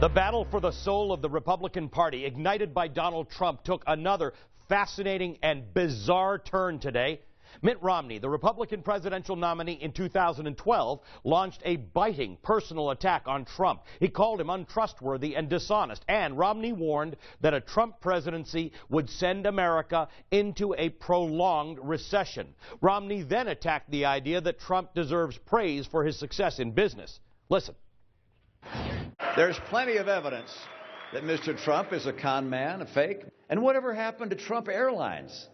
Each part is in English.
The battle for the soul of the Republican Party, ignited by Donald Trump, took another fascinating and bizarre turn today. Mitt Romney, the Republican presidential nominee in 2012, launched a biting personal attack on Trump. He called him untrustworthy and dishonest, and Romney warned that a Trump presidency would send America into a prolonged recession. Romney then attacked the idea that Trump deserves praise for his success in business. Listen. There's plenty of evidence that Mr. Trump is a con man, a fake. And whatever happened to Trump Airlines?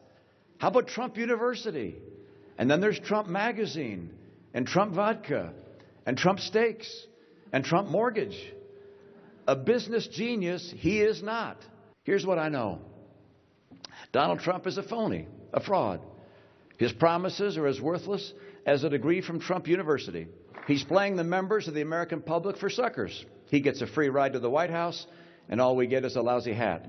How about Trump University? And then there's Trump Magazine, and Trump Vodka, and Trump Steaks, and Trump Mortgage. A business genius he is not. Here's what I know. Donald Trump is a phony, a fraud. His promises are as worthless as a degree from Trump University. He's playing the members of the American public for suckers. He gets a free ride to the White House, and all we get is a lousy hat.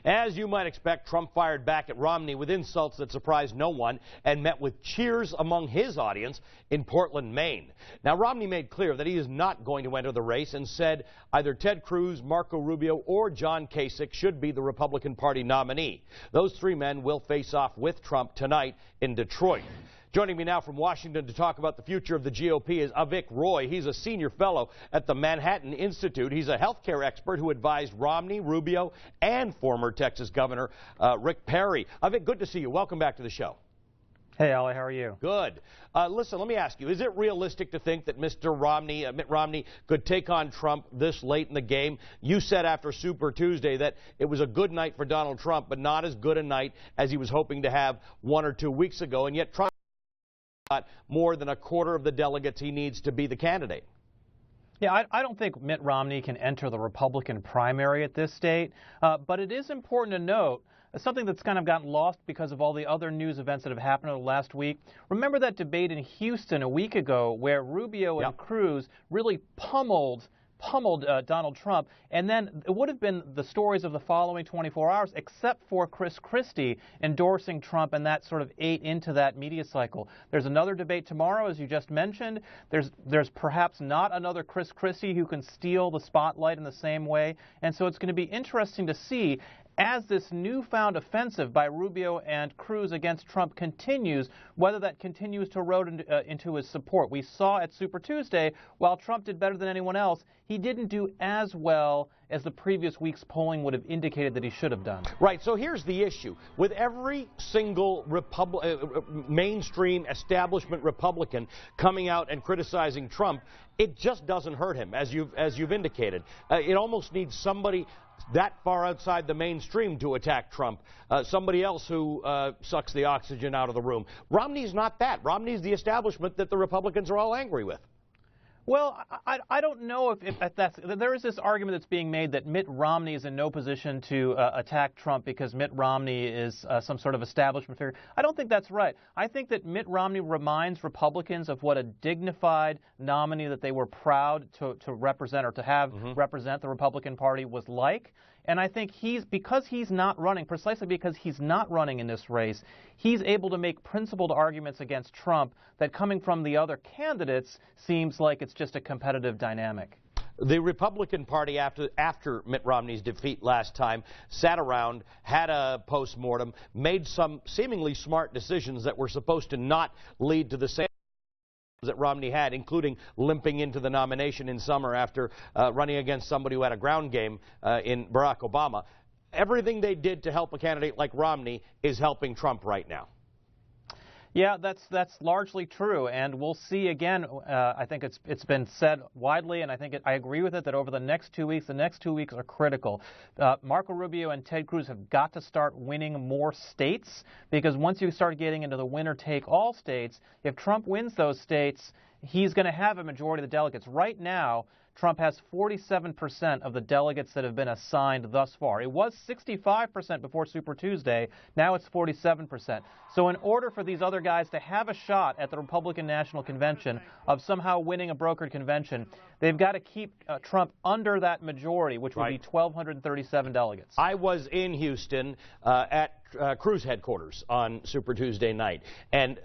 As you might expect, Trump fired back at Romney with insults that surprised no one and met with cheers among his audience in Portland, Maine. Now, Romney made clear that he is not going to enter the race and said either Ted Cruz, Marco Rubio, or John Kasich should be the Republican Party nominee. Those three men will face off with Trump tonight in Detroit. Joining me now from Washington to talk about the future of the GOP is Avik Roy. He's a senior fellow at the Manhattan Institute. He's a healthcare expert who advised Romney, Rubio, and former Texas Governor Rick Perry. Avik, good to see you. Welcome back to the show. Hey, Ali, how are you? Good. Listen, let me ask you, is it realistic to think that Mitt Romney could take on Trump this late in the game? You said after Super Tuesday that it was a good night for Donald Trump, but not as good a night as he was hoping to have 1 or 2 weeks ago, and yet Trump got more than a quarter of the delegates he needs to be the candidate. Yeah, I don't think Mitt Romney can enter the Republican primary at this state, but it is important to note something that's kind of gotten lost because of all the other news events that have happened over the last week. Remember that debate in Houston a week ago where Rubio and Cruz really pummeled Donald Trump, and then it would have been the stories of the following 24 hours, except for Chris Christie endorsing Trump, and that sort of ate into that media cycle. There's another debate tomorrow, as you just mentioned. There's perhaps not another Chris Christie who can steal the spotlight in the same way, and so it's going to be interesting to see as this newfound offensive by Rubio and Cruz against Trump continues, whether that continues to erode into his support. We saw at Super Tuesday, while Trump did better than anyone else, he didn't do as well as the previous week's polling would have indicated that he should have done. Right, so here's the issue. With every single mainstream establishment Republican coming out and criticizing Trump, it just doesn't hurt him, as you've indicated. It almost needs somebody that far outside the mainstream to attack Trump, somebody else who sucks the oxygen out of the room. Romney's not that. Romney's the establishment that the Republicans are all angry with. Well, I don't know if that's – there is this argument that's being made that Mitt Romney is in no position to attack Trump because Mitt Romney is some sort of establishment figure. I don't think that's right. I think that Mitt Romney reminds Republicans of what a dignified nominee that they were proud to represent or to have represent the Republican Party was like. And I think because he's not running, precisely because he's not running in this race, he's able to make principled arguments against Trump that coming from the other candidates seems like it's just a competitive dynamic. The Republican Party, after Mitt Romney's defeat last time, sat around, had a postmortem, made some seemingly smart decisions that were supposed to not lead to the same that Romney had, including limping into the nomination in summer after running against somebody who had a ground game in Barack Obama. Everything they did to help a candidate like Romney is helping Trump right now. Yeah, that's largely true, and we'll see again. I think it's been said widely, and I agree with it, that over the next 2 weeks, the next 2 weeks are critical. Marco Rubio and Ted Cruz have got to start winning more states, because once you start getting into the winner-take-all states, if Trump wins those states, he's going to have a majority of the delegates. Right now, Trump has 47% of the delegates that have been assigned thus far. It was 65% before Super Tuesday. Now it's 47%. So in order for these other guys to have a shot at the Republican National Convention of somehow winning a brokered convention, they've got to keep Trump under that majority, which would be 1,237 delegates. I was in Houston at Cruz headquarters on Super Tuesday night, and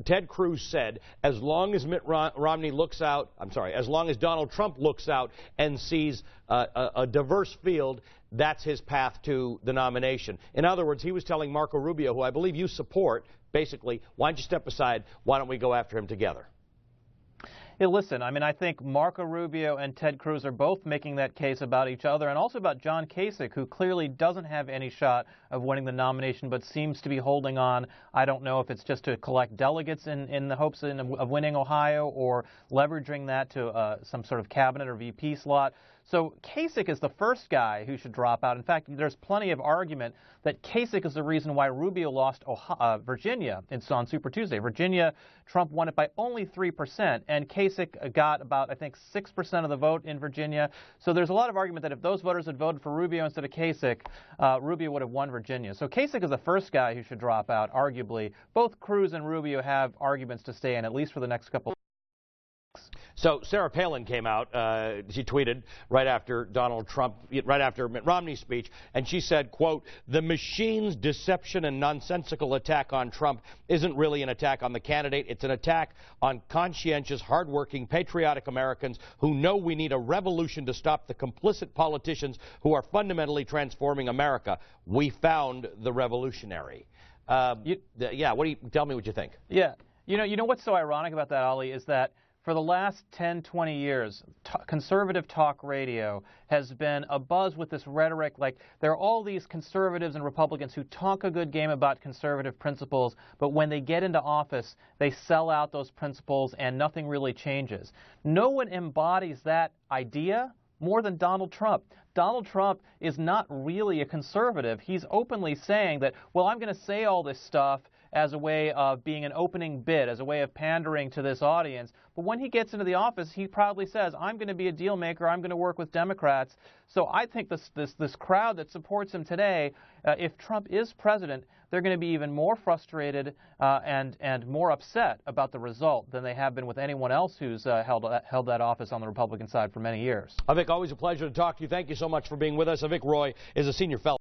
Ted Cruz said, as long as Romney looks out, as long as Donald Trump looks out and sees a diverse field, that's his path to the nomination. In other words, he was telling Marco Rubio, who I believe you support, basically, why don't you step aside? Why don't we go after him together? Yeah, listen, I mean, I think Marco Rubio and Ted Cruz are both making that case about each other, and also about John Kasich, who clearly doesn't have any shot of winning the nomination, but seems to be holding on. I don't know if it's just to collect delegates in the hopes of winning Ohio, or leveraging that to some sort of cabinet or VP slot. So Kasich is the first guy who should drop out. In fact, there's plenty of argument that Kasich is the reason why Rubio lost Virginia on Super Tuesday. Virginia, Trump won it by only 3%, and Kasich got about, I think, 6% of the vote in Virginia. So there's a lot of argument that if those voters had voted for Rubio instead of Kasich, Rubio would have won Virginia. So Kasich is the first guy who should drop out, arguably. Both Cruz and Rubio have arguments to stay in, at least for the next couple. So Sarah Palin came out, she tweeted right after Mitt Romney's speech, and she said, quote, "The machine's deception and nonsensical attack on Trump isn't really an attack on the candidate. It's an attack on conscientious, hardworking, patriotic Americans who know we need a revolution to stop the complicit politicians who are fundamentally transforming America. We found the revolutionary." Yeah, tell me what you think. Yeah, you know what's so ironic about that, Ali, is that for the last 10, 20 years, conservative talk radio has been abuzz with this rhetoric, like there are all these conservatives and Republicans who talk a good game about conservative principles, but when they get into office, they sell out those principles and nothing really changes. No one embodies that idea more than Donald Trump. Donald Trump is not really a conservative. He's openly saying that, well, I'm going to say all this stuff as a way of being an opening bid, as a way of pandering to this audience. But when he gets into the office, he proudly says, I'm going to be a deal maker, I'm going to work with Democrats. So I think this crowd that supports him today, if Trump is president, they're going to be even more frustrated and more upset about the result than they have been with anyone else who's held that office on the Republican side for many years. Avik, always a pleasure to talk to you. Thank you so much for being with us. Avik Roy is a senior fellow.